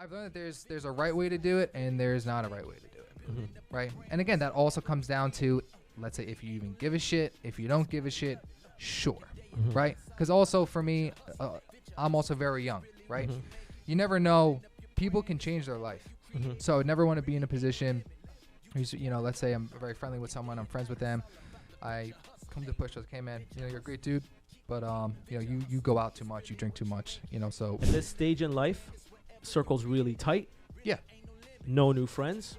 I've learned that there's a right way to do it and there's not a right way to do it, right? And again, that also comes down to, let's say, if you even give a shit, if you don't give a shit, sure, right? Because also for me, I'm also very young, right? You never know, people can change their life. So I never want to be in a position, you know, let's say I'm very friendly with someone, I'm friends with them, I come to push, okay, man, you know, you're a great dude, but you know, you go out too much, you drink too much, you know, so At this stage in life, circle's really tight. Yeah. No new friends.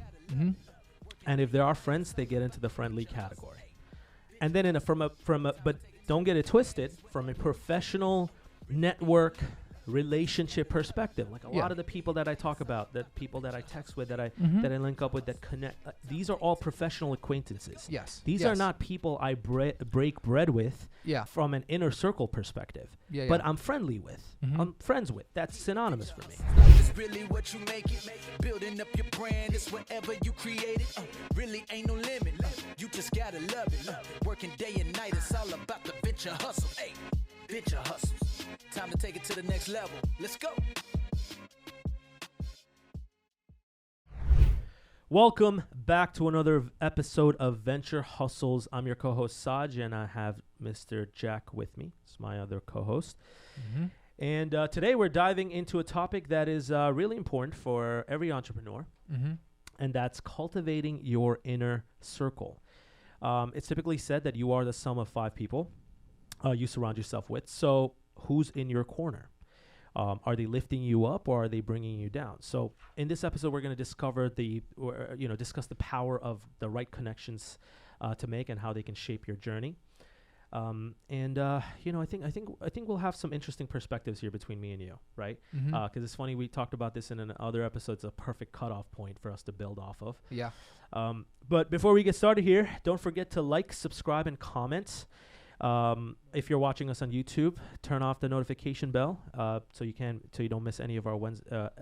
And if there are friends, they get into the friendly category. And then but don't get it twisted, from a professional network relationship perspective, like a lot of the people that I talk about, that people that I text with, that I link up with, that connect, these are all professional acquaintances. These are not people I break bread with from an inner circle perspective. But I'm friendly with. I'm friends with. That's synonymous for me. It's really what you make it. Building up your brand, it's whatever you create it. Really ain't no limit. You just gotta love it. Working day and night, it's all about the venture hustle. Hey, venture hustles. Time to take it to the next level. Let's go. Welcome back to another episode of Venture Hustles. I'm your co-host Saj, and I have Mr. Jack with me. It's my other co-host. And today we're diving into a topic that is really important for every entrepreneur, and that's cultivating your inner circle. It's typically said that you are the sum of 5 people you surround yourself with. So who's in your corner? Are they lifting you up, or are they bringing you down? So in this episode, we're going to discover discuss the power of the right connections to make and how they can shape your journey. I think we'll have some interesting perspectives here between me and you, right? Because it's funny, we talked about this in another episode. It's a perfect cutoff point for us to build off of. But before we get started here, don't forget to like, subscribe, and comment. If you're watching us on YouTube, turn off the notification bell so you don't miss any of our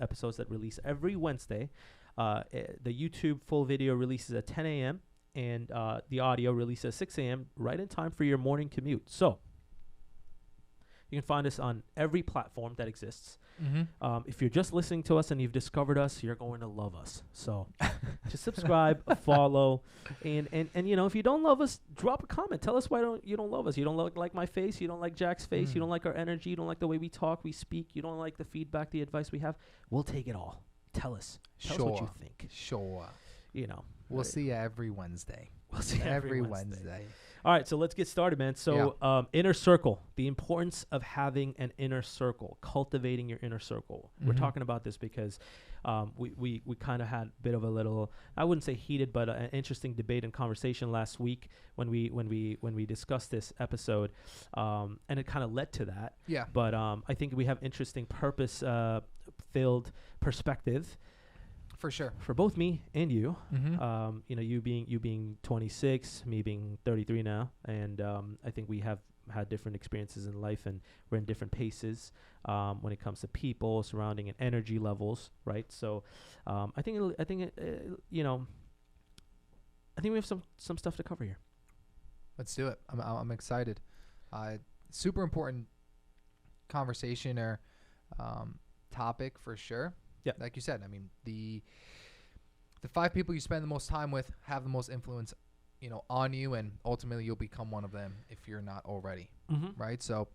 episodes that release every Wednesday. The YouTube full video releases at 10 a.m. and the audio releases at 6 a.m. right in time for your morning commute. So you can find us on every platform that exists. If you're just listening to us and you've discovered us, you're going to love us. So just subscribe, follow, and you know, if you don't love us, drop a comment. Tell us why you don't love us. You don't like my face. You don't like Jack's face. You don't like our energy. You don't like the way we talk, we speak. You don't like the feedback, the advice we have. We'll take it all. Tell us what you think. You know, we'll see you every Wednesday. We'll see you every Wednesday. All right, so let's get started, man. So inner circle, the importance of having an inner circle, cultivating your inner circle. We're talking about this because we kind of had a bit of a little, I wouldn't say heated, but an interesting debate and conversation last week when we discussed this episode, and it kind of led to that. But I think we have interesting purpose filled perspective. For sure. For both me and you, you know, you being 26, me being 33 now, and I think we have had different experiences in life, and we're in different paces when it comes to people, surrounding, and energy levels, right? So, I think we have some stuff to cover here. Let's do it. I'm excited. Super important conversation or topic for sure. Yeah, like you said, I mean, the 5 people you spend the most time with have the most influence, you know, on you, and ultimately you'll become one of them if you're not already, right? So,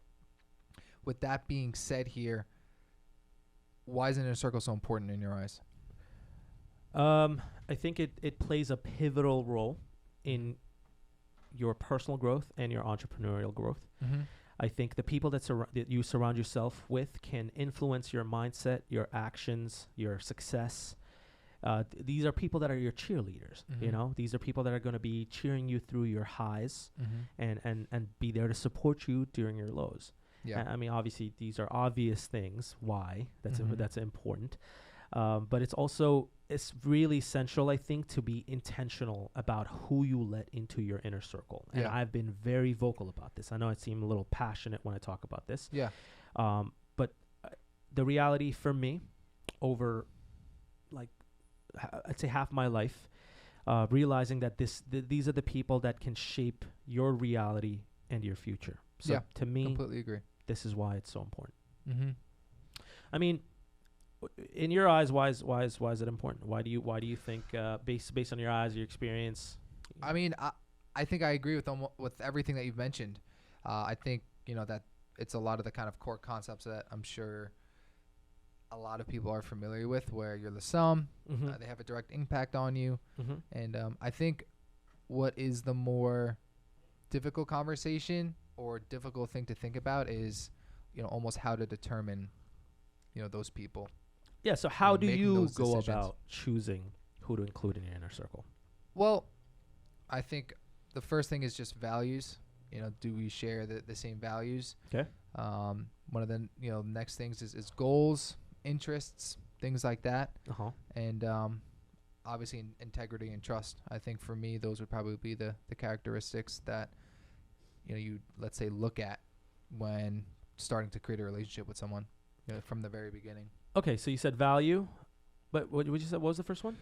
with that being said, here, why is an inner circle so important in your eyes? I think it plays a pivotal role in your personal growth and your entrepreneurial growth. I think the people that you surround yourself with can influence your mindset, your actions, your success. These are people that are your cheerleaders. You know, these are people that are going to be cheering you through your highs and be there to support you during your lows. I mean, obviously, these are obvious things. Why? That's important. But it's really essential, I think, to be intentional about who you let into your inner circle. And I've been very vocal about this. I know I seem a little passionate when I talk about this. But the reality for me, over I'd say half my life, realizing that these are the people that can shape your reality and your future. So to me, completely agree. This is why it's so important. I mean, in your eyes, why is it important? Why do you think based on your eyes, your experience? I mean, I think I agree with everything that you've mentioned. I think that it's a lot of the kind of core concepts that I'm sure a lot of people are familiar with, where you're the sum, they have a direct impact on you, and I think what is the more difficult conversation or difficult thing to think about is almost how to determine those people. Yeah. So how do you go decisions about choosing who to include in your inner circle? Well, I think the first thing is just values. Do we share the same values? Okay. One of the next things is goals, interests, things like that. And obviously integrity and trust. I think for me those would probably be the characteristics that you let's say look at when starting to create a relationship with someone from the very beginning. Okay, so you said value, but what you said? What was the first one?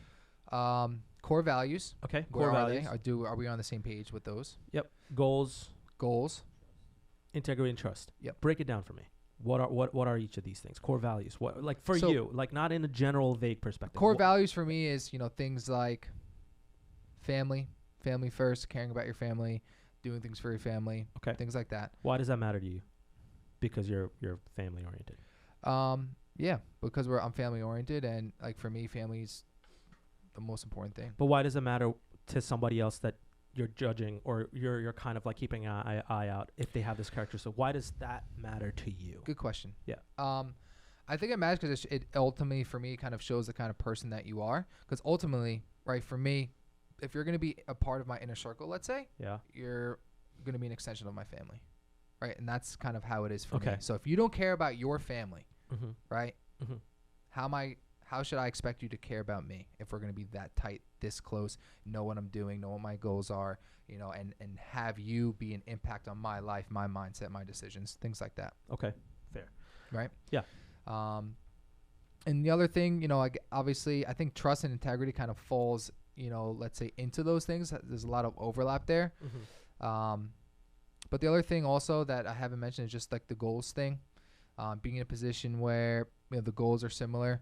Core values. Okay, Where core are values. Are we on the same page with those? Yep. Goals, Integrity and trust. Yep. Break it down for me. What are each of these things? Core values. What, like for So you, like not in a general vague perspective. Core values for me is things like family first, caring about your family, doing things for your family, Okay. things like that. Why does that matter to you? Because you're family oriented. Yeah, because I'm family oriented, and like for me, family's the most important thing. But why does it matter to somebody else that you're judging, or you're kind of like keeping an eye out if they have this character? So why does that matter to you? Good question. Yeah. I think it matters because it ultimately for me kind of shows the kind of person that you are. Because ultimately, right, for me, if you're going to be a part of my inner circle, let's say, Yeah. you're going to be an extension of my family, right? And that's kind of how it is for Okay. me. So if you don't care about your family, Mm-hmm. right, Mm-hmm. how should I expect you to care about me if we're going to be that tight, this close, know what I'm doing, know what my goals are, and have you be an impact on my life, my mindset, my decisions, things like that. Okay. Fair. Right? Yeah. And the other thing, obviously I think trust and integrity kind of falls, let's say into those things. There's a lot of overlap there. Mm-hmm. But the other thing also that I haven't mentioned is just like the goals thing. Being in a position where the goals are similar.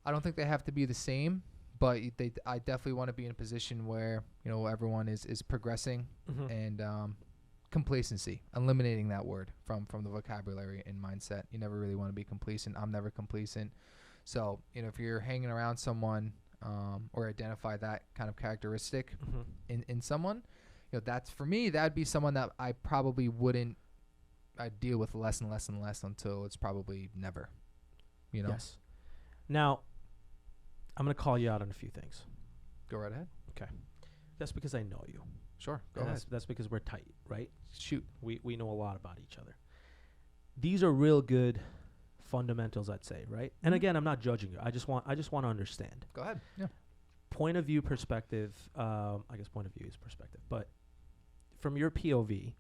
I don't think they have to be the same, but I definitely want to be in a position where everyone is progressing, Mm-hmm. and complacency, eliminating that word from the vocabulary and mindset. You never really want to be complacent. I'm never complacent. So if you're hanging around someone or identify that kind of characteristic Mm-hmm. in someone, that's for me, that'd be someone that I probably wouldn't. I deal with less and less and less until it's probably never. Yes. Now, I'm gonna call you out on a few things. Go right ahead. That's because I know you. Sure. Go And ahead. that's because we're tight, right? Shoot. We know a lot about each other. These are real good fundamentals, I'd say, right? And again, I'm not judging you. I just want to understand. Go ahead. Yeah. Point of view perspective. I guess point of view is perspective, but from your POV,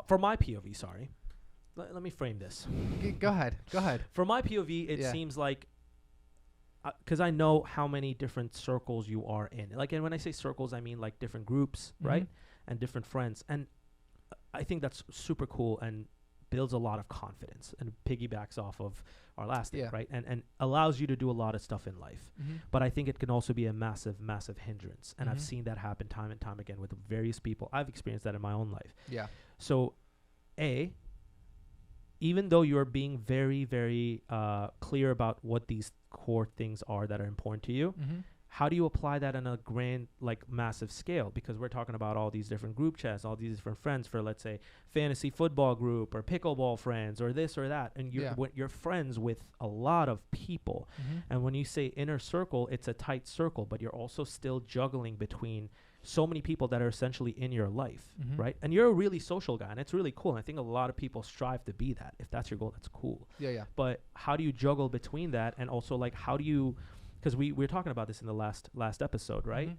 from my POV, sorry. Let me frame this. Go ahead. Go ahead. From my POV, it seems like, because I know how many different circles you are in. Like, and when I say circles, I mean like different groups, right? And different friends. And I think that's super cool and builds a lot of confidence and piggybacks off of our last thing, right? And allows you to do a lot of stuff in life. But I think it can also be a massive, massive hindrance. And I've seen that happen time and time again with various people. I've experienced that in my own life. Yeah. So, even though you're being very, very clear about what these core things are that are important to you, how do you apply that on a grand, like massive scale? Because we're talking about all these different group chats, all these different friends for, let's say, fantasy football group or pickleball friends or this or that. And you're friends with a lot of people. And when you say inner circle, it's a tight circle, but you're also still juggling between so many people that are essentially in your life, right? And you're a really social guy, and it's really cool. And I think a lot of people strive to be that. If that's your goal, that's cool. Yeah. But how do you juggle between that? And also, like, how do you, because we were talking about this in the last episode, right?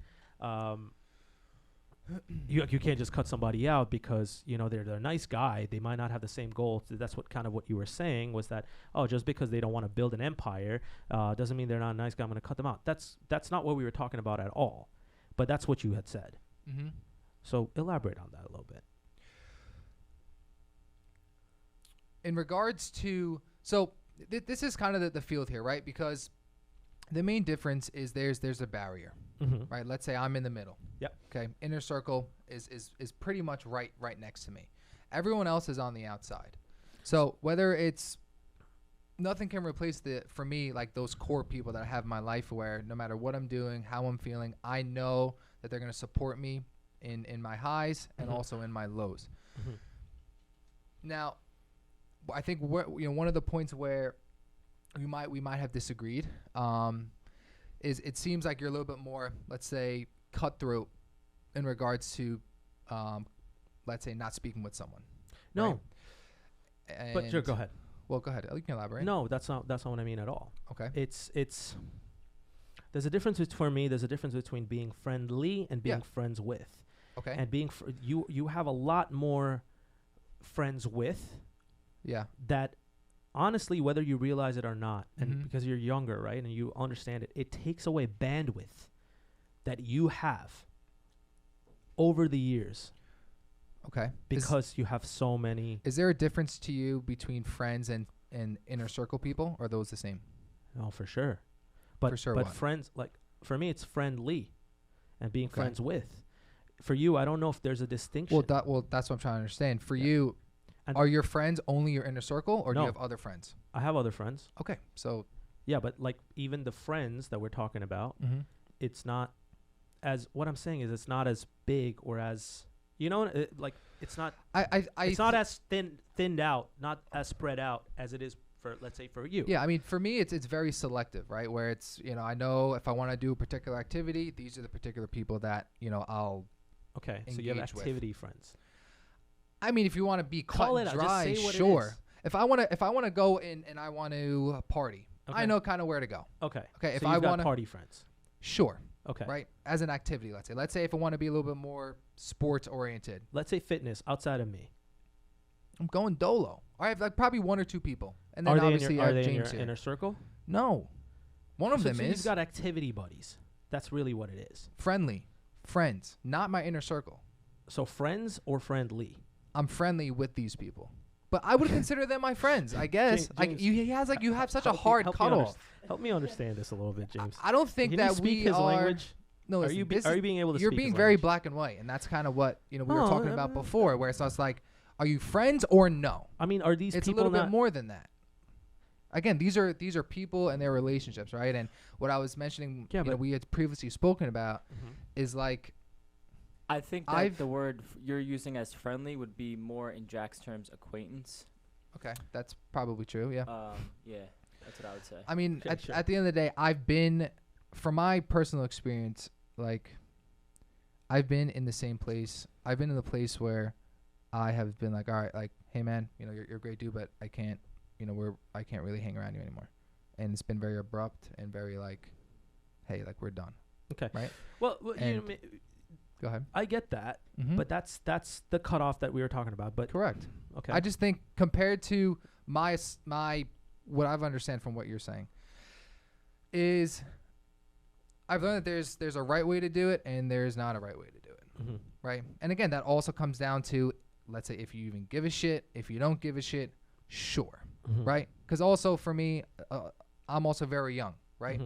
You can't just cut somebody out because, they're a nice guy. They might not have the same goal. So that's what you were saying was that, just because they don't want to build an empire doesn't mean they're not a nice guy. I'm going to cut them out. That's not what we were talking about at all. But that's what you had said. So elaborate on that a little bit. In regards to, so this is kind of the field here, right? Because the main difference is there's a barrier, right? Let's say I'm in the middle. Yep. Okay. Inner circle is pretty much right next to me. Everyone else is on the outside. So whether it's nothing can replace for me, like those core people that I have in my life where no matter what I'm doing, how I'm feeling, I know that they're going to support me in my highs and also in my lows. Now, I think one of the points where we might have disagreed is it seems like you're a little bit more, let's say, cutthroat in regards to, let's say, not speaking with someone. No. Right? But sure, go ahead. Well, go ahead. You can elaborate. No, that's not what I mean at all. Okay. It's there's a difference for me. There's a difference between being friendly and being friends with. Okay. And being you have a lot more friends with. Yeah. That honestly, whether you realize it or not, and because you're younger, right, and you understand it, it takes away bandwidth that you have over the years. Okay. Because you have so many. Is there a difference to you between friends and inner circle people, or are those the same? Oh, for sure. But friends, like for me, it's friendly, and being friends with. For you, I don't know if there's a distinction. Well, that's what I'm trying to understand. For you, and are your friends only your inner circle, or do you have other friends? I have other friends. Okay, so yeah, but like even the friends that we're talking about, it's not as what I'm saying is it's not as big or as like it's not. It's not as thinned out, not as spread out as it is for, let's say, for you. Yeah, I mean, for me, it's very selective, right? Where it's I know if I want to do a particular activity, these are the particular people that I'll. Okay, so you have activity friends. I mean, if you want to be cut and dry, just say what sure. It is. If I want to go in and I want to party, I know kind of where to go. Okay. Okay. So if I want party friends, sure. Okay. Right. As an activity, let's say if I want to be a little bit more sports oriented. Let's say fitness outside of me. I'm going dolo. I have like probably one or two people, and then are obviously they in James your inner circle? No. One of them is. You've got activity buddies. That's really what it is. Friendly, friends, not my inner circle. So friends or friendly? I'm friendly with these people, but I would consider them my friends, I guess. James, you have such a hard cutoff. Help me understand this a little bit, James. I don't think that we are. Language? No, listen, are you being able to? You're speak being his very language? black and white, and that's kind of what we were talking about before. Where so it's like, are you friends or no? I mean, are these? It's people a little bit more than that. Again, these are people and their relationships, right? And what I was mentioning, we had previously spoken about, is like. I think that the word you're using as friendly would be more in Jack's terms acquaintance. Okay, that's probably true. Yeah. Yeah, that's what I would say. I mean, at the end of the day, I've been, from my personal experience, like, I've been in the same place. I've been in the place where I have been like, all right, like, hey man, you're a great dude, but I can't, I can't really hang around you anymore, and it's been very abrupt and very like, hey, like we're done. Okay. Right. Well go ahead. I get that, but that's the cutoff that we were talking about. But correct. Okay. I just think compared to my what I've understand from what you're saying is I've learned that there's a right way to do it and there's not a right way to do it. Right. And again, that also comes down to, let's say, if you even give a shit, if you don't give a shit, sure. Right. Because also for me, I'm also very young. Right.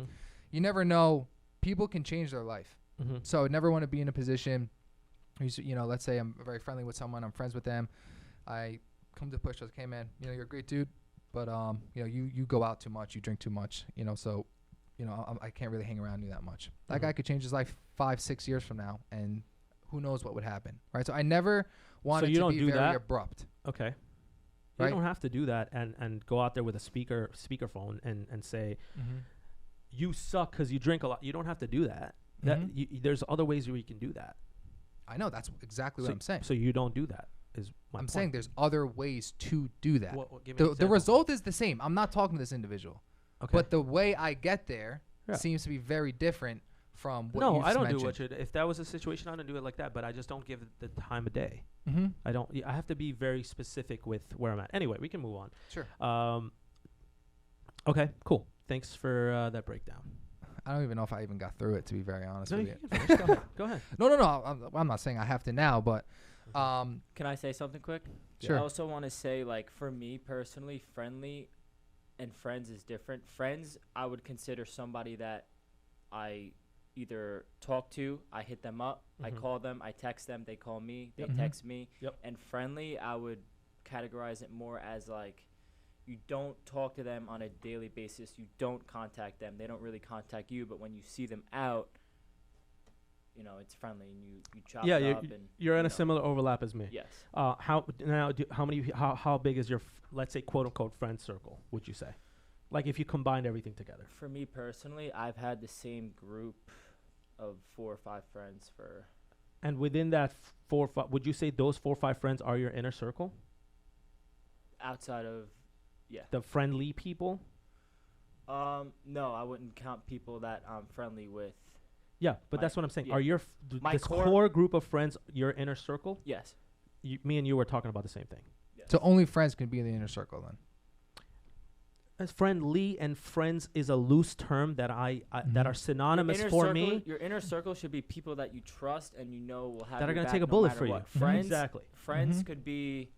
You never know. People can change their life. So I would never want to be in a position, let's say I'm very friendly with someone, I'm friends with them. I come to push, like, hey man, you're a great dude, but you go out too much, you drink too much, so, I can't really hang around you that much. That guy could change his life 5-6 years from now, and who knows what would happen, right? So I never wanted to be very abrupt. Okay. Right? You don't have to do that and go out there with a speakerphone and say, you suck because you drink a lot. You don't have to do that. There's other ways where you can do that. I know, that's exactly what I'm saying. So you don't do that is my point. Saying there's other ways to do that. Give me the result is the same. I'm not talking to this individual. Okay. But the way I get there seems to be very different from what you I don't mentioned. do what you if that was a situation, I don't do it like that, but I just don't give it the time of day. I have to be very specific with where I'm at. Anyway, we can move on. Sure. Okay, cool. Thanks for that breakdown. I don't even know if I even got through it, to be very honest with you. Go ahead. No. I'm not saying I have to now, but can I say something quick? Sure. I also want to say, like, for me personally, friendly, and friends is different. Friends, I would consider somebody that I either talk to, I hit them up, I call them, I text them, they call me, they text me. And friendly, I would categorize it more as like, you don't talk to them on a daily basis, you don't contact them, they don't really contact you, but when you see them out, you know, it's friendly, and you chop it up. You're in a similar overlap as me. Yes. How big is your let's say quote unquote friend circle? Would you say, like if you combined everything together? For me personally, I've had the same group of 4 or 5 friends for. And within that 4 or 5, would you say those 4 or 5 friends are your inner circle? Outside of, the friendly people. No, I wouldn't count people that I'm friendly with. Yeah, but that's what I'm saying. Yeah. Are your this core group of friends your inner circle? Yes. Me and you were talking about the same thing. Yes. So only friends can be in the inner circle then. As friendly and friends is a loose term that that are synonymous for me. Your inner circle should be people that you trust and you know will have that are going to take a bullet for you. Friends, exactly. Friends could be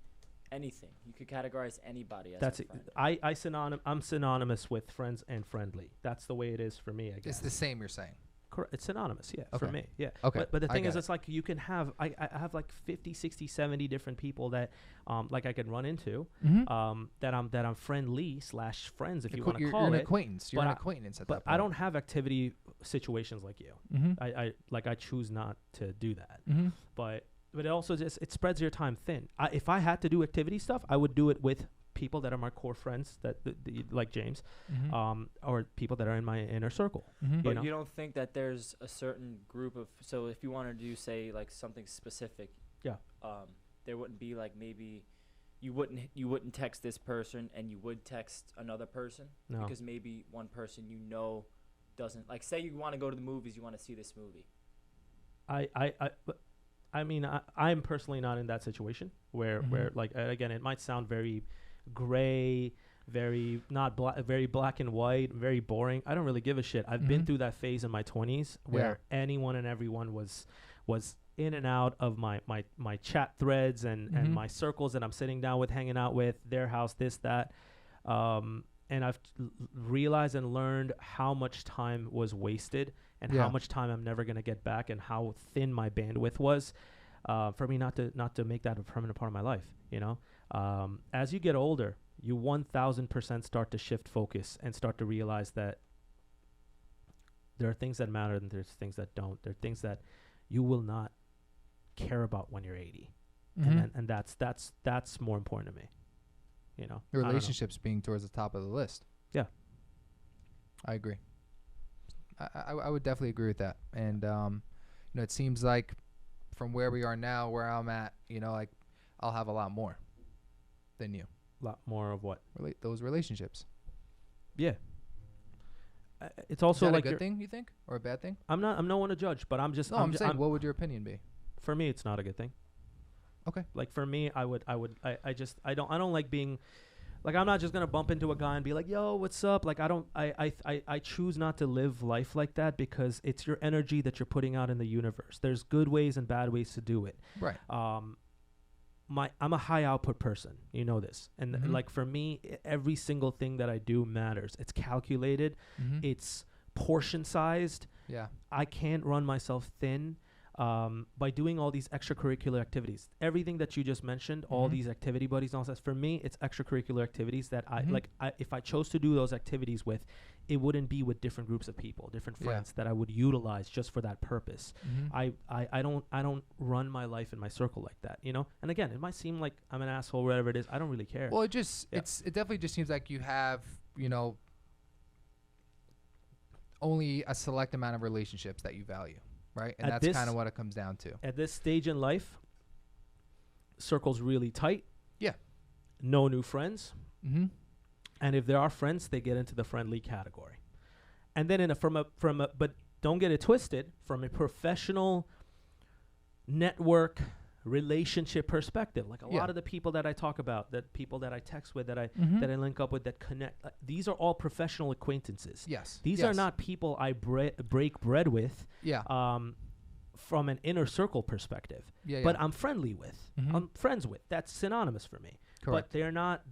anything. You could categorize anybody as that's a friend. I'm synonymous with friends and friendly. That's the way it is for me, I guess. It's the same, you're saying. Correct. It's synonymous, Okay. for me. Yeah. Okay. But the thing is, it's like you can have, I have like 50, 60, 70 different people that, like I can run into, that I'm friendly / friends, if you want to call you're it. an acquaintance. You're an acquaintance at that point. But I don't have activity situations like you. I choose not to do that. But it also it spreads your time thin. If I had to do activity stuff, I would do it with people that are my core friends, that like James, or people that are in my inner circle. But you don't think that there's a certain group of, so if you wanted to do, say, like something specific, there wouldn't be like, maybe you wouldn't text this person and you would text another person? No. Because maybe one person doesn't, like, say you want to go to the movies, you want to see this movie. I mean, I'm personally not in that situation where like, again, it might sound very gray, very very black and white, very boring. I don't really give a shit. I've been through that phase in my 20s where anyone and everyone was in and out of my chat threads and my circles that I'm sitting down with, hanging out with, their house, this, that. And I've realized and learned how much time was wasted and how much time I'm never going to get back, and how thin my bandwidth was, for me not to make that a permanent part of my life, you know? As you get older, you 1000% start to shift focus and start to realize that there are things that matter and there's things that don't. There are things that you will not care about when you're 80. And that's more important to me. You know, the relationships being towards the top of the list. Yeah, I agree. I would definitely agree with that. And it seems like from where we are now, where I'm at, like I'll have a lot more than you. A lot more of what? Those relationships. Yeah. It's also is that like a good thing, you think, or a bad thing? I'm no one to judge, but I'm just. No, I'm saying, what would your opinion be? For me, it's not a good thing. Okay. Like for me, I don't like being, like, I'm not just gonna bump into a guy and be like, yo, what's up? Like, I choose not to live life like that, because it's your energy that you're putting out in the universe. There's good ways and bad ways to do it. Right. I'm a high output person, you know this, and like for me, every single thing that I do matters. It's calculated, it's portion sized. Yeah. I can't run myself thin by doing all these extracurricular activities. Everything that you just mentioned, all these activity buddies and all that, for me, it's extracurricular activities that I like. If I chose to do those activities with, it wouldn't be with different groups of people, different friends that I would utilize just for that purpose. I don't run my life in my circle like that, you know? And again, it might seem like I'm an asshole, whatever it is. I don't really care. Well, it definitely just seems like you have, only a select amount of relationships that you value. Right, and that's kind of what it comes down to. At this stage in life, circle's really tight. Yeah. No new friends. And if there are friends, they get into the friendly category. And then but don't get it twisted, from a professional network relationship perspective, like a lot of the people that I talk about, that people that I text with, that I link up with, that connect, these are all professional acquaintances. Yes. These are not people I break bread with. Yeah. From an inner circle perspective. Yeah. But I'm friendly with. I'm friends with. That's synonymous for me. But they're not.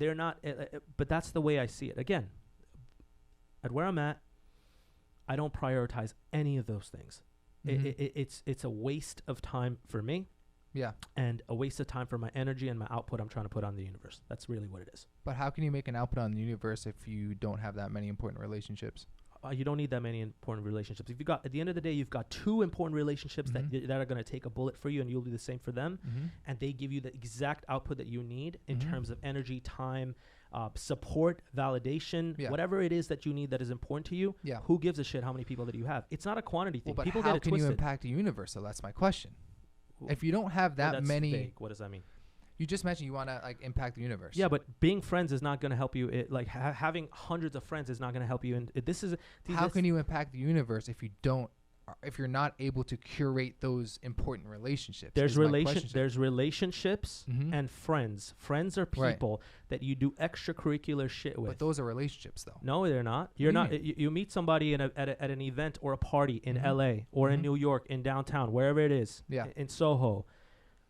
But that's the way I see it. Again, at where I'm at, I don't prioritize any of those things. It's a waste of time for me. Yeah. And a waste of time for my energy and my output I'm trying to put on the universe. That's really what it is. But how can you make an output on the universe if you don't have that many important relationships? You don't need that many important relationships. If you got, at the end of the day, you've got 2 important relationships that are going to take a bullet for you, and you'll do the same for them, and they give you the exact output that you need in terms of energy, time, support, validation, whatever it is that you need that is important to you. Yeah. Who gives a shit how many people that you have? It's not a quantity thing. But People how get it can twisted. you impact the universe? So that's my question. If you don't have that that's many, vague. What does that mean? You just mentioned you want to like impact the universe. Yeah, but being friends is not going to help you. Having hundreds of friends is not going to help you. And how can you impact the universe if you don't? If you're not able to curate those important relationships? There's relationships and friends. Friends are people that you do extracurricular shit with. But those are relationships, though. No, they're not. You're not. You meet somebody at an event or a party in LA or in New York, in downtown, wherever it is. Yeah. In Soho.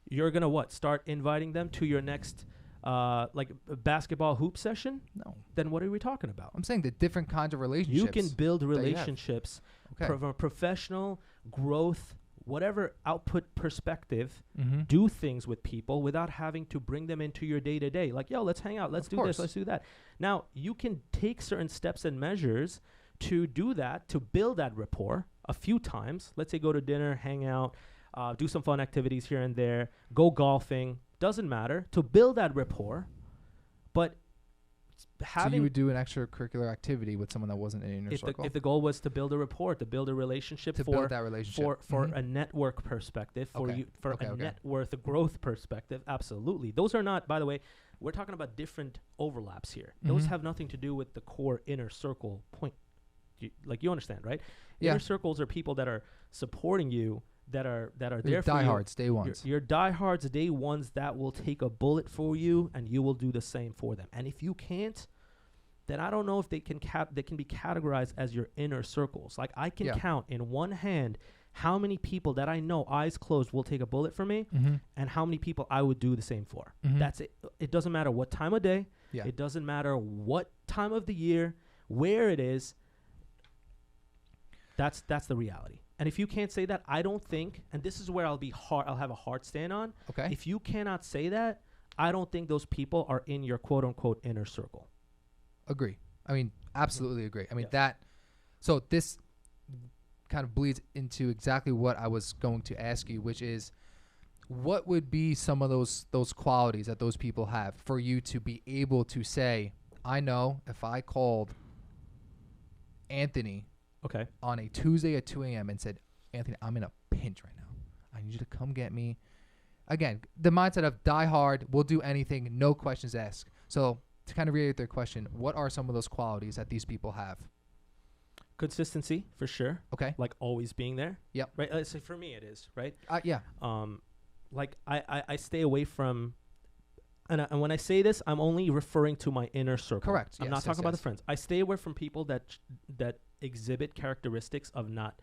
You're gonna start inviting them to your next basketball hoop session? No. Then what are we talking about? I'm saying the different kinds of relationships. You can build relationships from a professional growth, whatever output perspective. Do things with people without having to bring them into your day to day. Like, yo, let's hang out. Let's do this. Let's do that. Now, you can take certain steps and measures to do that, to build that rapport a few times. Let's say go to dinner, hang out. Do some fun activities here and there, go golfing, doesn't matter, to build that rapport. But so you would do an extracurricular activity with someone that wasn't in your circle? If the goal was to build a rapport, to build a relationship, build that relationship. For a network perspective, net worth growth perspective, absolutely. Those are not, by the way, we're talking about different overlaps here. Those have nothing to do with the core inner circle point. You understand, right? Yeah. Inner circles are people that are supporting you, that are there for you. Diehards, day ones. Your diehards, day ones that will take a bullet for you, and you will do the same for them. And if you can't, then I don't know if they can be categorized as your inner circles. Like, I can count in one hand how many people that I know, eyes closed, will take a bullet for me, and how many people I would do the same for. That's it. It doesn't matter what time of day. Yeah. It doesn't matter what time of the year, where it is. That's the reality. And if you can't say that, I don't think, and this is where I'll have a hard stand on. Okay. If you cannot say that, I don't think those people are in your quote unquote inner circle. Agree. I mean, absolutely agree. I mean, so this kind of bleeds into exactly what I was going to ask you, which is what would be some of those qualities that those people have for you to be able to say, I know if I called Anthony on a Tuesday at 2 a.m. and said, Anthony, I'm in a pinch right now. I need you to come get me. Again, the mindset of die hard, we'll do anything, no questions asked. So to kind of reiterate their question, what are some of those qualities that these people have? Consistency, for sure. Okay. Like always being there. Yep. Right. So for me, it is, right? Yeah. Like I stay away from, and when I say this, I'm only referring to my inner circle. Correct. I'm not talking about the friends. I stay away from people that exhibit characteristics of not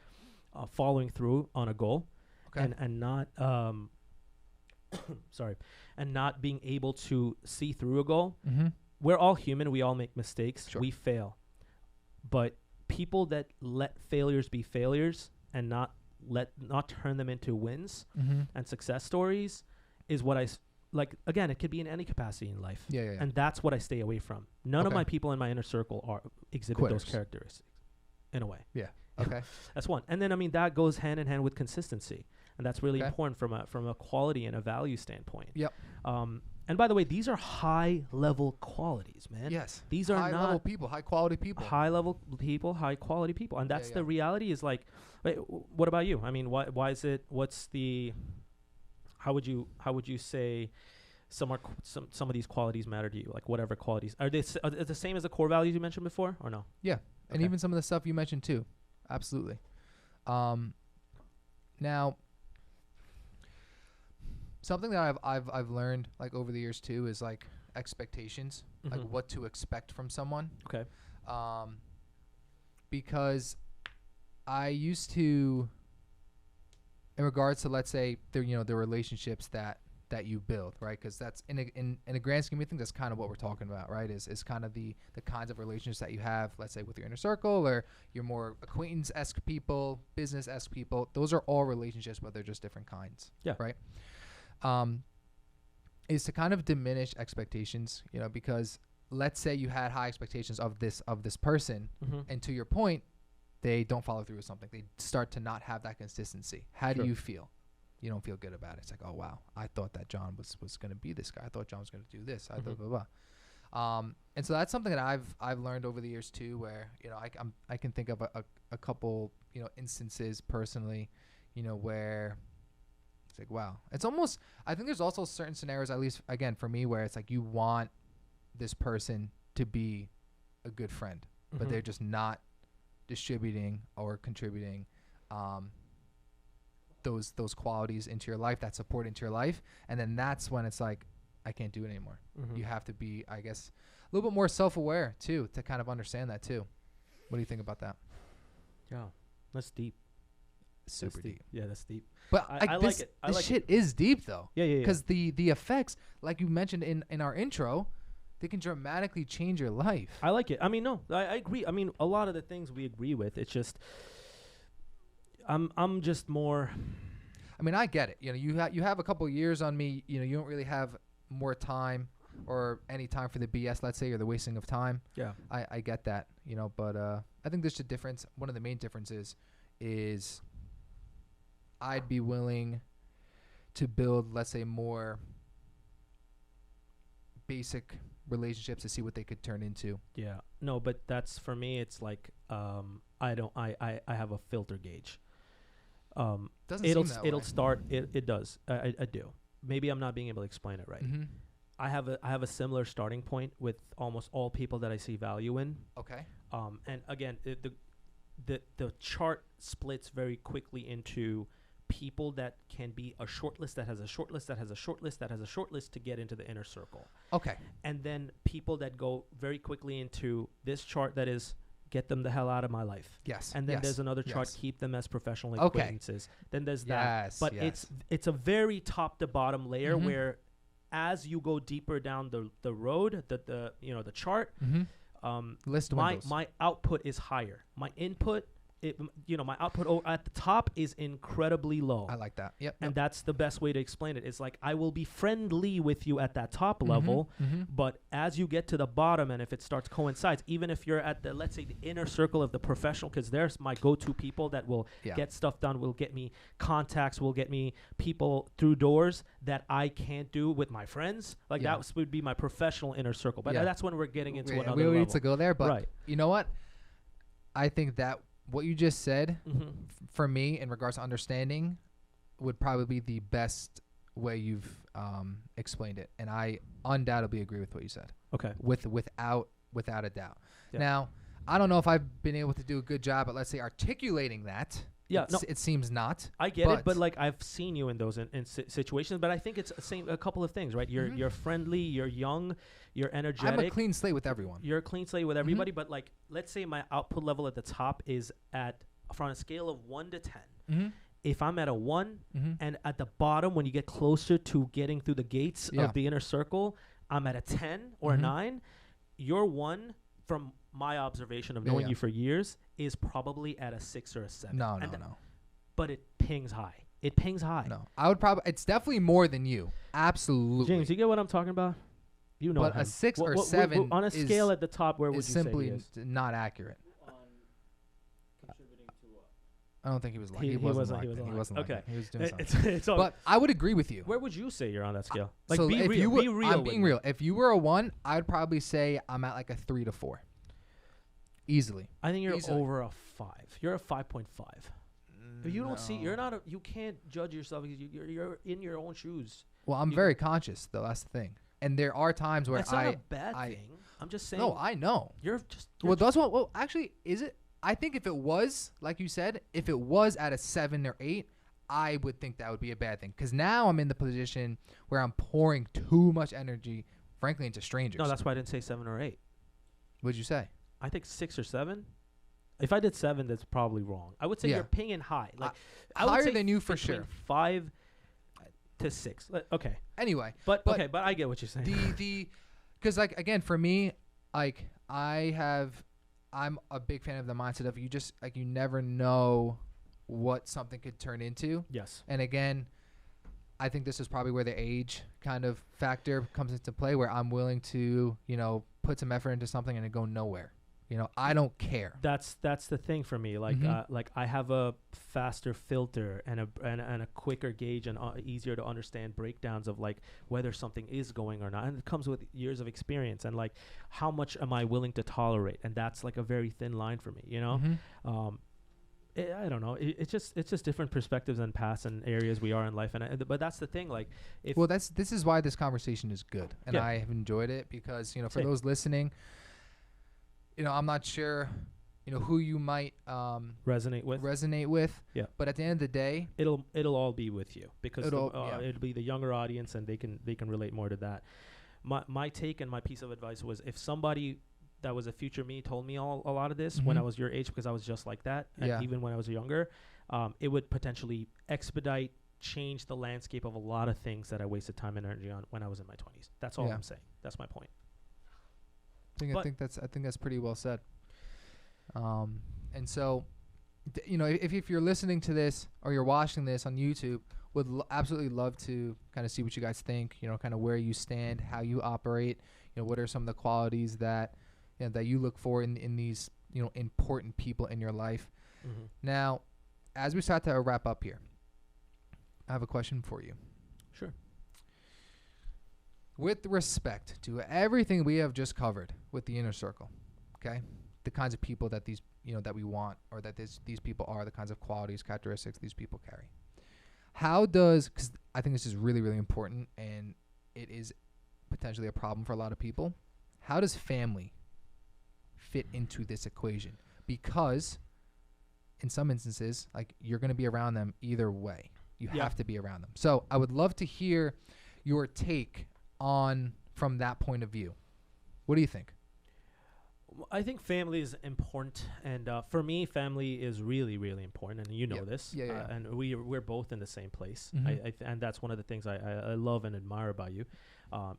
following through on a goal, and not and not being able to see through a goal. We're all human. We all make mistakes. Sure. We fail, but people that let failures be failures and not turn them into wins and success stories is what I like. Again, it could be in any capacity in life. Yeah. And that's what I stay away from. None of my people in my inner circle exhibit those characteristics in a way. Yeah. Okay. That's one. And then, I mean, that goes hand in hand with consistency. And that's really important from a quality and a value standpoint. Yep. And by the way, these are high level qualities, man. Yes. These are high level people, high quality people. High level people, high quality people. And that's the reality is like, wait, what about you? I mean, why is it, how would you say some of these qualities matter to you? Like whatever qualities. Are they the same as the core values you mentioned before or no? Yeah. And even some of the stuff you mentioned too. Absolutely. Now, something that I've learned like over the years too is like expectations, like what to expect from someone. Okay. Because I used to, in regards to, let's say the relationships that that you build, right? Because that's in a grand scheme of things, that's kind of what we're talking about, right? Is kind of the kinds of relationships that you have, let's say with your inner circle or your more acquaintance-esque people, business-esque people. Those are all relationships, but they're just different kinds. Yeah. Right. Is to kind of diminish expectations, you know, because let's say you had high expectations of this person, and to your point, they don't follow through with something. They start to not have that consistency. How do you feel? You don't feel good about it. It's like, oh wow, I thought that John was going to be this guy. I thought John was going to do this. I thought blah blah. And so that's something that I've learned over the years too, where, you know, I can think of a couple, you know, instances personally, you know, where it's like, wow. It's almost, I think there's also certain scenarios, at least again for me, where it's like you want this person to be a good friend, but they're just not distributing or contributing those qualities into your life, that support into your life. And then that's when it's like, I can't do it anymore. You have to be, I guess, a little bit more self-aware too, to kind of understand that too. What do you think about that? Yeah, that's deep. Super deep. Yeah, that's deep. But I like it. This shit is deep though. Yeah. Because the effects, like you mentioned in our intro, they can dramatically change your life. I like it. I mean, no, I agree. I mean, a lot of the things we agree with. It's just, I'm just more. I mean, I get it. You know, you have a couple years on me. You know, you don't really have more time or any time for the BS, let's say, or the wasting of time. Yeah. I get that. You know, but I think there's a difference. One of the main differences is I'd be willing to build, let's say, more basic relationships to see what they could turn into. Yeah. No, but that's, for me, it's like I have a filter gauge. Doesn't seem that it'll way. start. It does. I do. Maybe I'm not being able to explain it right. I have a similar starting point with almost all people that I see value in. Okay. And again, the chart splits very quickly into people that can be a short list that has a short list that has a short list that has a short list to get into the inner circle. Okay. And then people that go very quickly into this chart that is get them the hell out of my life. Yes. And then there's another chart, keep them as professional acquaintances. Then there's that. But it's a very top to bottom layer where as you go deeper down the road, the chart, my output is higher. My input, my output at the top is incredibly low. I like that. Yep. And that's the best way to explain it. It's like, I will be friendly with you at that top level, but as you get to the bottom, and if it starts coincides, even if you're at the, let's say, the inner circle of the professional, because there's my go-to people that will get stuff done, will get me contacts, will get me people through doors that I can't do with my friends. Like that would be my professional inner circle. But that's when we're getting into another level. We need to go there, but you know what? I think that what you just said, for me, in regards to understanding, would probably be the best way you've explained it, and I undoubtedly agree with what you said. Okay. Without a doubt. Yeah. Now, I don't know if I've been able to do a good job at, let's say, articulating that. Yeah, it seems not. I get it, but like, I've seen you in those in situations. But I think it's a couple of things, right? You're friendly, you're young, you're energetic. I'm a clean slate with everyone. You're a clean slate with everybody, but like, let's say my output level at the top is from a scale of 1 to 10. If I'm at a 1, and at the bottom, when you get closer to getting through the gates of the inner circle, I'm at a 10 or a 9. Your 1, from my observation of knowing you for years, is probably at a 6 or a 7. No. But it pings high. It pings high. No, I would probably. It's definitely more than you. Absolutely. James, you get what I'm talking about? You know, but a 6 or 7 on a scale at the top, where would you simply say he is? Not accurate. Contributing to what? I don't think he was lying. He wasn't lying. Okay. He was doing something. But I would agree with you. Where would you say you're on that scale? Like, so be real. I'm being real. If you were a 1, I would probably say I'm at like a 3 to 4. Easily. I think you're over a 5. You're a 5.5. If you don't see, you can't judge yourself because you're in your own shoes. Well, I'm very conscious though. That's the thing. And there are times where that's not a bad thing. I'm just saying. No, I know. Well, actually, is it? I think if it was, like you said, if it was at a 7 or 8, I would think that would be a bad thing. Because now I'm in the position where I'm pouring too much energy, frankly, into strangers. No, that's why I didn't say 7 or 8. What'd you say? I think 6 or 7. If I did 7, that's probably wrong. I would say you're pinging high, like higher than you for sure. 5 to 6. Okay. Anyway, But okay, but I get what you're saying. Because like again for me, like I'm a big fan of the mindset of you never know what something could turn into. Yes. And again, I think this is probably where the age kind of factor comes into play, where I'm willing to, put some effort into something and it go nowhere. I don't care. That's the thing for me. Like like I have a faster filter and a quicker gauge and easier to understand breakdowns of like whether something is going or not. And it comes with years of experience and like how much am I willing to tolerate? And that's like a very thin line for me. I don't know. It's just different perspectives and paths and areas we are in life. But that's the thing. Like, this is why this conversation is good, and I have enjoyed it because for those listening, I'm not sure, who you might resonate with. Yeah. But at the end of the day, it'll all be with you because it'll be the younger audience and they can relate more to that. My take and my piece of advice was if somebody that was a future me told me a lot of this when I was your age, because I was just like that. And even when I was younger, it would potentially change the landscape of a lot of things that I wasted time and energy on when I was in my 20s. That's all I'm saying. That's my point. I think that's pretty well said. And so, if you're listening to this or you're watching this on YouTube, would absolutely love to kind of see what you guys think. Kind of where you stand, how you operate. What are some of the qualities that that you look for in these important people in your life. Mm-hmm. Now, as we start to wrap up here, I have a question for you. Sure. With respect to everything we have just covered with the inner circle, okay, the kinds of people that these that we want, or that these people are, the kinds of qualities, characteristics these people carry. Because I think this is really, really important, and it is potentially a problem for a lot of people. How does family fit into this equation? Because in some instances, like, you're going to be around them either way. You have to be around them. So I would love to hear your take on from that point of view. What do you think? I think family is important, and for me, family is really, really important, and this. Yeah. And we're both in the same place. Mm-hmm. And that's one of the things I love and admire about you,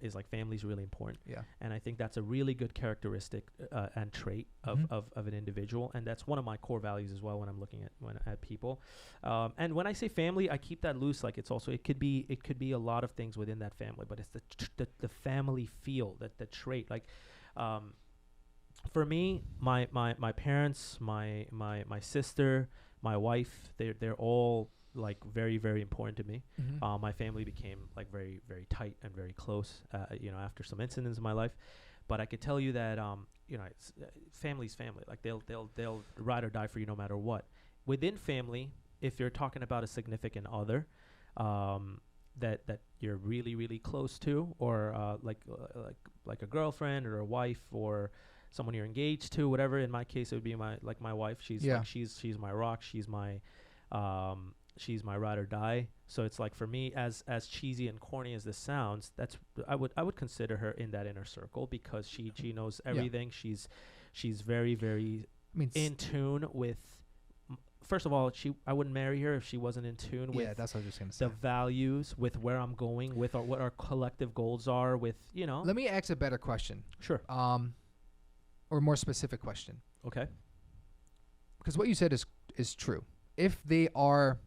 is like family is really important. Yeah. And I think that's a really good characteristic and trait of an individual, and that's one of my core values as well when I'm looking at people. And when I say family, I keep that loose. Like, it could be a lot of things within that family, but it's the family feel, the trait, like. For me, my parents, my sister, my wife, they're all like very, very important to me. Mm-hmm. My family became like very, very tight and very close, after some incidents in my life. But I could tell you that family's family. Like, they'll ride or die for you no matter what. Within family, if you're talking about a significant other, that you're really, really close to, or like a girlfriend or a wife or someone you're engaged to, whatever. In my case, it would be my wife. She's my rock. She's my ride or die. So it's like, for me, as cheesy and corny as this sounds, I would consider her in that inner circle, because she knows everything. Yeah. She's very, very in tune with. First of all, I wouldn't marry her if she wasn't in tune with that's what I was just gonna say. The values, with where I'm going, with what our collective goals are, with Let me ask a better question. Sure. Or a more specific question. Okay. Because what you said is true. If they are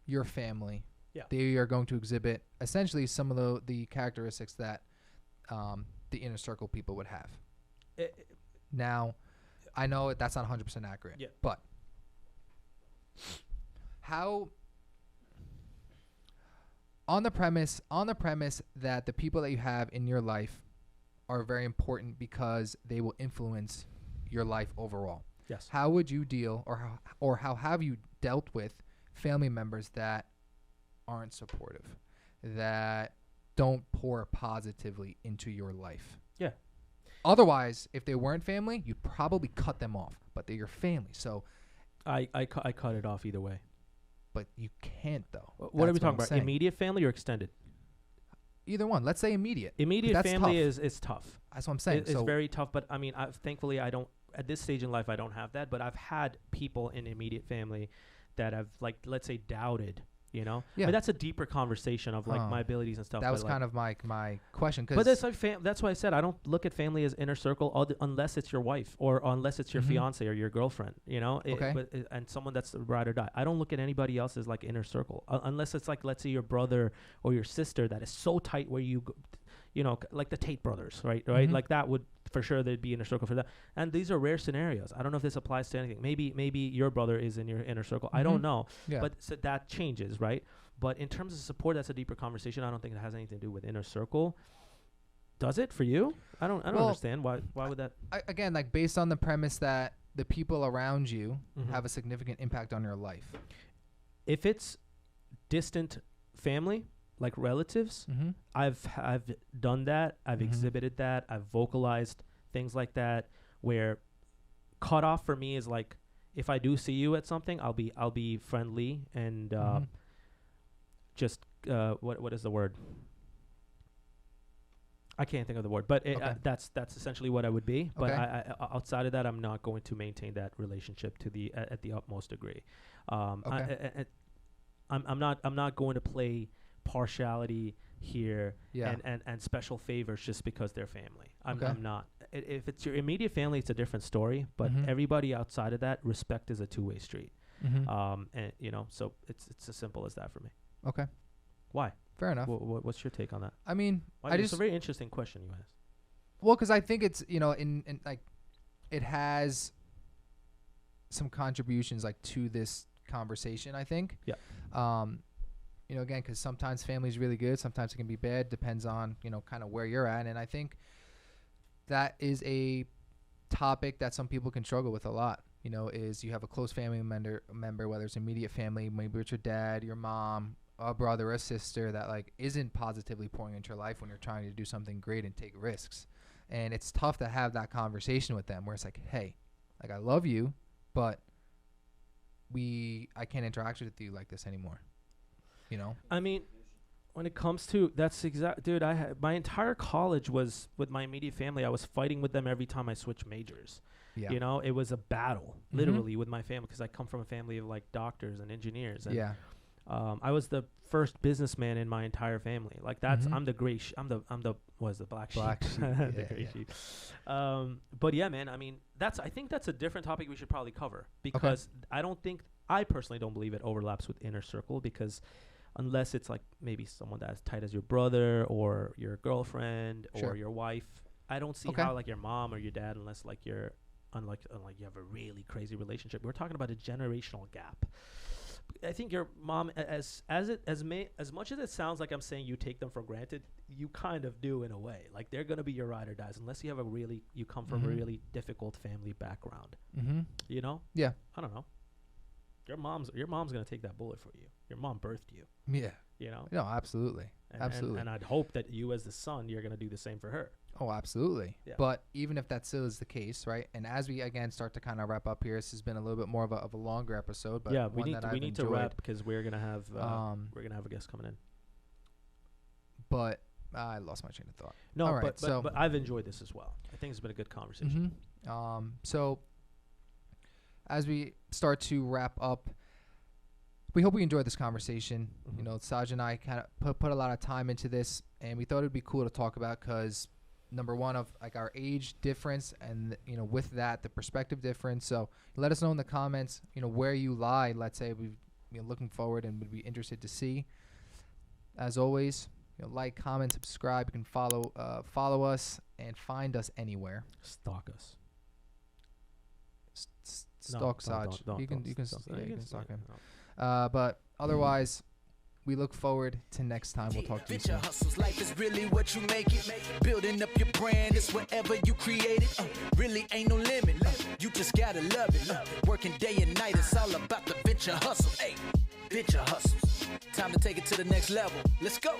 your family, they are going to exhibit essentially some of the characteristics that the inner circle people would have. Now, I know that's not 100% accurate, but how, on the premise that the people that you have in your life are very important because they will influence your life overall. Yes. How would you deal, or how have you dealt with family members that aren't supportive, that don't pour positively into your life? Yeah. Otherwise, if they weren't family, you'd probably cut them off, but they're your family. So I cut it off either way. But you can't, though. What are we talking about? Saying. Immediate family or extended? Either one. Let's say immediate. Immediate family is tough. That's what I'm saying. It's very tough, but I mean, thankfully I don't, at this stage in life, I don't have that, but I've had people in immediate family that have, like, let's say, doubted you know? Yeah. I mean, that's a deeper conversation of like my abilities and stuff. That was like, kind of my question. but that's like that's why I said I don't look at family as inner circle unless it's your wife or unless it's your fiance or your girlfriend, you know? And someone that's ride or die. I don't look at anybody else as like inner circle unless it's like, let's say your brother or your sister that is so tight where you know, like the Tate brothers, right? Like that would for sure they'd be inner circle for that. And these are rare scenarios. I don't know if this applies to anything. Maybe your brother is in your inner circle. I don't know. Yeah. But so that changes, right? But in terms of support, that's a deeper conversation. I don't think it has anything to do with inner circle. Does it for you? I don't understand why would that? Again, like based on the premise that the people around you have a significant impact on your life. If it's distant family, like relatives, I've done that. I've exhibited that. I've vocalized things like that. Where cutoff for me is like, if I do see you at something, I'll be friendly and just what is the word? I can't think of the word, but that's essentially what I would be. But I outside of that, I'm not going to maintain that relationship to the at the utmost degree. I'm not going to play partiality here and special favors just because they're family. I'm not. If it's your immediate family, it's a different story. But everybody outside of that, respect is a two-way street. And you know, so it's as simple as that for me. Okay. Why? Fair enough. What's your take on that? I mean, it's a very interesting question you asked. Well, because I think it's, you know, in like it has some contributions like to this conversation, I think. Yeah. You know, again, because sometimes family is really good, sometimes it can be bad, depends on, you know, kind of where you're at. And I think that is a topic that some people can struggle with a lot. You know, is you have a close family member, whether it's immediate family, maybe it's your dad, your mom, a brother, a sister that like isn't positively pouring into your life when you're trying to do something great and take risks. And it's tough to have that conversation with them where it's like, hey, like I love you, but I can't interact with you like this anymore. You know? I mean, when it comes to dude, my entire college was with my immediate family. I was fighting with them every time I switched majors. Yeah. You know, it was a battle literally with my family because I come from a family of like doctors and engineers. And I was the first businessman in my entire family. Like that's I'm the gray I'm the black sheep. The gray sheep. But yeah, man, I mean, I think that's a different topic we should probably cover because I personally don't believe it overlaps with inner circle because unless it's like maybe someone that's tight as your brother or your girlfriend or your wife, I don't see how like your mom or your dad, unless like you're unlike you have a really crazy relationship. We're talking about a generational gap. I think your mom, as much as it sounds like I'm saying you take them for granted, you kind of do in a way. Like they're gonna be your ride or dies unless you have you come from a really difficult family background. You know? Yeah. I don't know. Your mom's gonna take that bullet for you. Your mom birthed you. Yeah. You know? No, absolutely. Absolutely. And I'd hope that you as the son, you're gonna do the same for her. Oh, absolutely. Yeah. But even if that still is the case, right? And as we again start to kind of wrap up here, this has been a little bit more of a longer episode. But yeah, we need to wrap because we're gonna have a guest coming in. But I lost my train of thought. No, all right, but I've enjoyed this as well. I think it's been a good conversation. So as we start to wrap up, we hope you enjoyed this conversation. You know, Saj and I kind of put a lot of time into this, and we thought it'd be cool to talk about because number one of like our age difference and, you know, with that, the perspective difference. So let us know in the comments, you know, where you lie. Let's say we've been looking forward and would be interested to see. As always, you know, like, comment, subscribe. You can follow us and find us anywhere. Stalk us. Stalk Saj. You can stalk him. But otherwise, we look forward to next time. We'll talk to you soon. Hustles, life is really what you make it. Building up your brand is wherever you create it. Really ain't no limit. You just gotta love it. Working day and night, it's all about the venture hustle. Hey, venture hustles. Time to take it to the next level. Let's go.